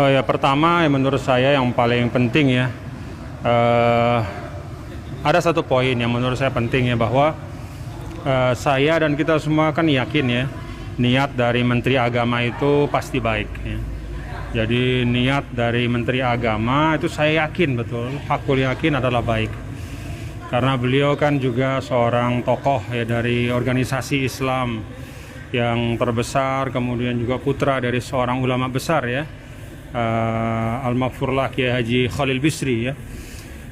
Ya pertama menurut saya yang paling penting ya, eh, ada satu poin yang menurut saya penting ya, bahwa saya dan kita semua kan yakin ya, niat dari Menteri Agama itu pasti baik ya. Jadi niat dari Menteri Agama itu saya yakin betul, hakul yakin adalah baik. Karena beliau kan juga seorang tokoh ya dari organisasi Islam yang terbesar, kemudian juga putra dari seorang ulama besar ya, Al-Maghfurlah Kiai Haji Khalil Bisri ya.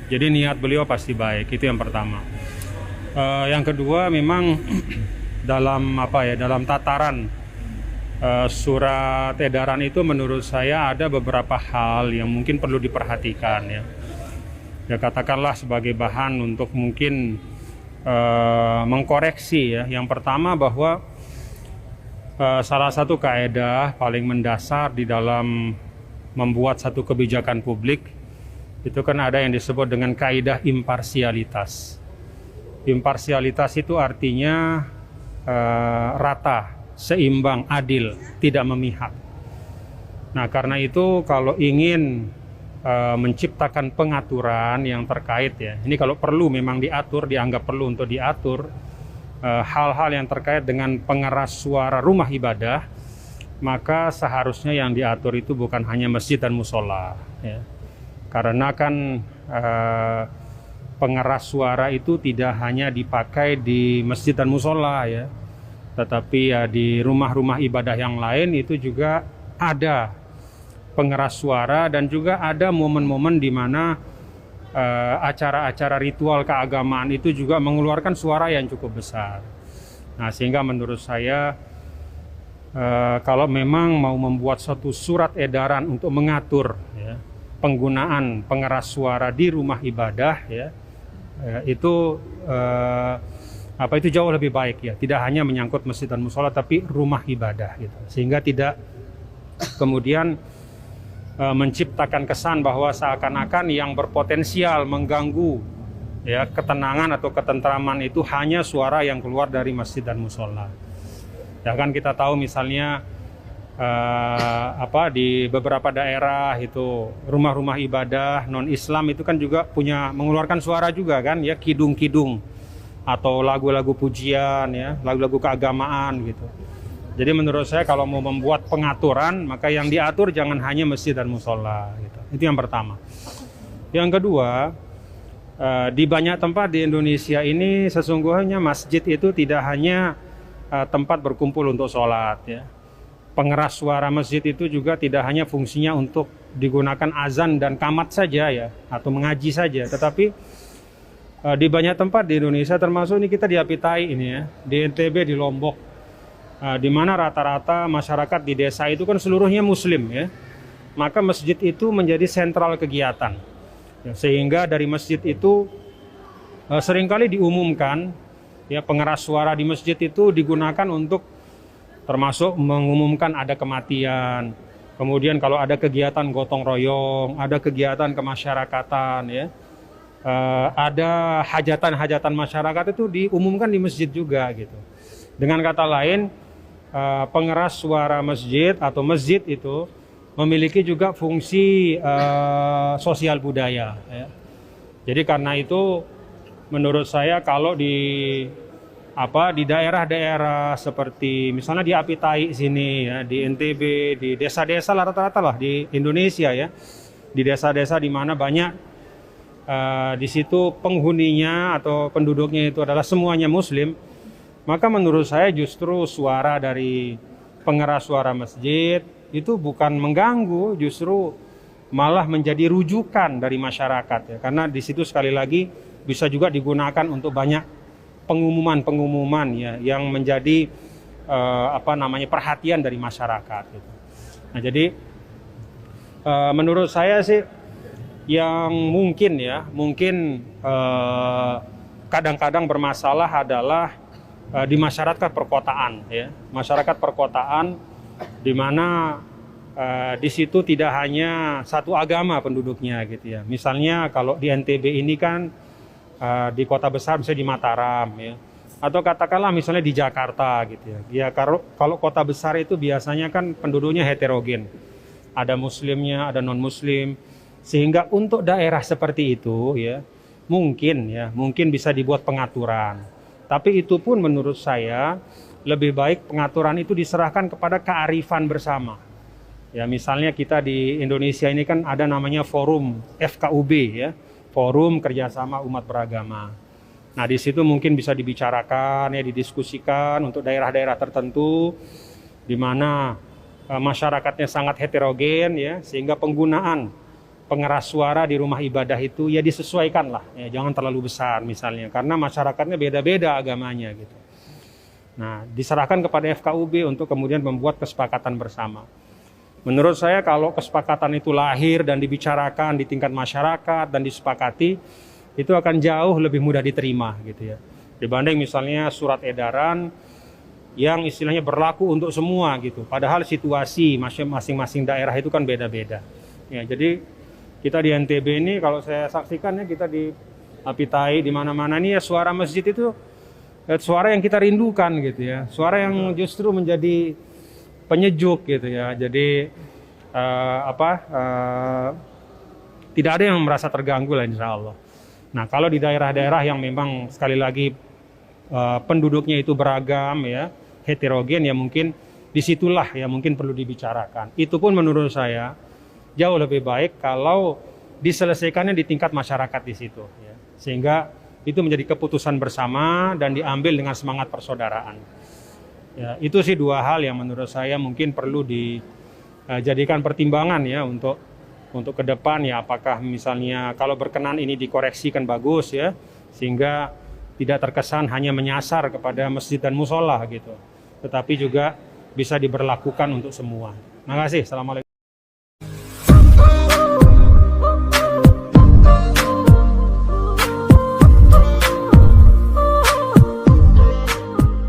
Jadi niat beliau pasti baik, itu yang pertama. Yang kedua memang dalam tataran surat edaran itu menurut saya ada beberapa hal yang mungkin perlu diperhatikan ya. Ya katakanlah sebagai bahan untuk mungkin mengkoreksi ya. Yang pertama bahwa salah satu kaedah paling mendasar di dalam membuat satu kebijakan publik itu kan ada yang disebut dengan kaidah imparsialitas. Imparsialitas itu artinya rata, seimbang, adil, tidak memihak. Nah, karena itu kalau ingin menciptakan pengaturan yang terkait ya, ini kalau perlu memang diatur, dianggap perlu untuk diatur hal-hal yang terkait dengan pengeras suara rumah ibadah, maka seharusnya yang diatur itu bukan hanya masjid dan musola ya. Karena kan pengeras suara itu tidak hanya dipakai di masjid dan musola ya, tetapi ya di rumah-rumah ibadah yang lain itu juga ada pengeras suara, dan juga ada momen-momen di mana acara-acara ritual keagamaan itu juga mengeluarkan suara yang cukup besar. Nah, sehingga menurut saya kalau memang mau membuat suatu surat edaran untuk mengatur ya, penggunaan pengeras suara di rumah ibadah ya, itu itu jauh lebih baik ya, tidak hanya menyangkut masjid dan musola tapi rumah ibadah gitu, sehingga tidak kemudian menciptakan kesan bahwa seakan-akan yang berpotensial mengganggu ya ketenangan atau ketentraman itu hanya suara yang keluar dari masjid dan musola. Ya kan kita tahu misalnya di beberapa daerah itu rumah-rumah ibadah non-Islam itu kan juga mengeluarkan suara juga kan ya, kidung-kidung atau lagu-lagu pujian ya, lagu-lagu keagamaan gitu. Jadi menurut saya kalau mau membuat pengaturan, maka yang diatur jangan hanya masjid dan musola gitu. Itu yang pertama. Yang kedua, di banyak tempat di Indonesia ini sesungguhnya masjid itu tidak hanya tempat berkumpul untuk sholat ya. Pengeras suara masjid itu juga tidak hanya fungsinya untuk digunakan azan dan qamat saja ya, atau mengaji saja, tetapi di banyak tempat di Indonesia, termasuk ini kita di Apitai ini ya, di NTB, di Lombok, di mana rata-rata masyarakat di desa itu kan seluruhnya muslim ya, maka masjid itu menjadi sentral kegiatan ya, sehingga dari masjid itu seringkali diumumkan ya, pengeras suara di masjid itu digunakan untuk termasuk mengumumkan ada kematian, kemudian kalau ada kegiatan gotong royong, ada kegiatan kemasyarakatan ya, ada hajatan-hajatan masyarakat itu diumumkan di masjid juga gitu. Dengan kata lain, pengeras suara masjid atau masjid itu memiliki juga fungsi sosial budaya ya. Jadi karena itu menurut saya kalau di daerah-daerah seperti misalnya di Apitai sini ya, di NTB, di desa-desa rata-rata lah di Indonesia ya, di desa-desa di mana banyak di situ penghuninya atau penduduknya itu adalah semuanya muslim, maka menurut saya justru suara dari pengeras suara masjid itu bukan mengganggu, justru malah menjadi rujukan dari masyarakat ya. Karena di situ sekali lagi bisa juga digunakan untuk banyak pengumuman-pengumuman ya, yang menjadi perhatian dari masyarakat gitu. Nah, jadi menurut saya sih yang mungkin kadang-kadang bermasalah adalah di masyarakat perkotaan ya, masyarakat perkotaan di mana di situ tidak hanya satu agama penduduknya gitu ya. Misalnya kalau di NTB ini kan di kota besar, misalnya di Mataram ya, atau katakanlah misalnya di Jakarta gitu ya. Ya kalau kota besar itu biasanya kan penduduknya heterogen. ada muslimnya, ada non-muslim. Sehingga untuk daerah seperti itu ya, mungkin bisa dibuat pengaturan. Tapi itu pun menurut saya lebih baik pengaturan itu diserahkan kepada kearifan bersama. Ya, misalnya kita di Indonesia ini kan ada namanya forum FKUB ya, Forum Kerjasama Umat Beragama. Nah, di situ mungkin bisa dibicarakan ya, didiskusikan untuk daerah-daerah tertentu di mana masyarakatnya sangat heterogen ya, sehingga penggunaan pengeras suara di rumah ibadah itu ya disesuaikan lah, ya, jangan terlalu besar misalnya, karena masyarakatnya beda-beda agamanya gitu. Nah, diserahkan kepada FKUB untuk kemudian membuat kesepakatan bersama. Menurut saya kalau kesepakatan itu lahir dan dibicarakan di tingkat masyarakat dan disepakati, itu akan jauh lebih mudah diterima gitu ya, dibanding misalnya surat edaran yang istilahnya berlaku untuk semua gitu. Padahal situasi masing-masing daerah itu kan beda-beda. Ya, jadi kita di NTB ini kalau saya saksikan ya, kita di Apitai di mana-mana ini ya, suara masjid itu suara yang kita rindukan gitu ya. Suara yang justru menjadi penyejuk gitu ya. Jadi tidak ada yang merasa terganggu lah insya Allah. Nah, kalau di daerah-daerah yang memang sekali lagi penduduknya itu beragam ya, heterogen ya, mungkin disitulah ya mungkin perlu dibicarakan. Itu pun menurut saya jauh lebih baik kalau diselesaikannya di tingkat masyarakat di situ ya. Sehingga itu menjadi keputusan bersama dan diambil dengan semangat persaudaraan. Ya, itu sih dua hal yang menurut saya mungkin perlu dijadikan pertimbangan ya untuk ke depan ya, apakah misalnya kalau berkenan ini dikoreksi kan bagus ya, sehingga tidak terkesan hanya menyasar kepada masjid dan musola gitu, tetapi juga bisa diberlakukan untuk semua. Terima kasih. Assalamualaikum.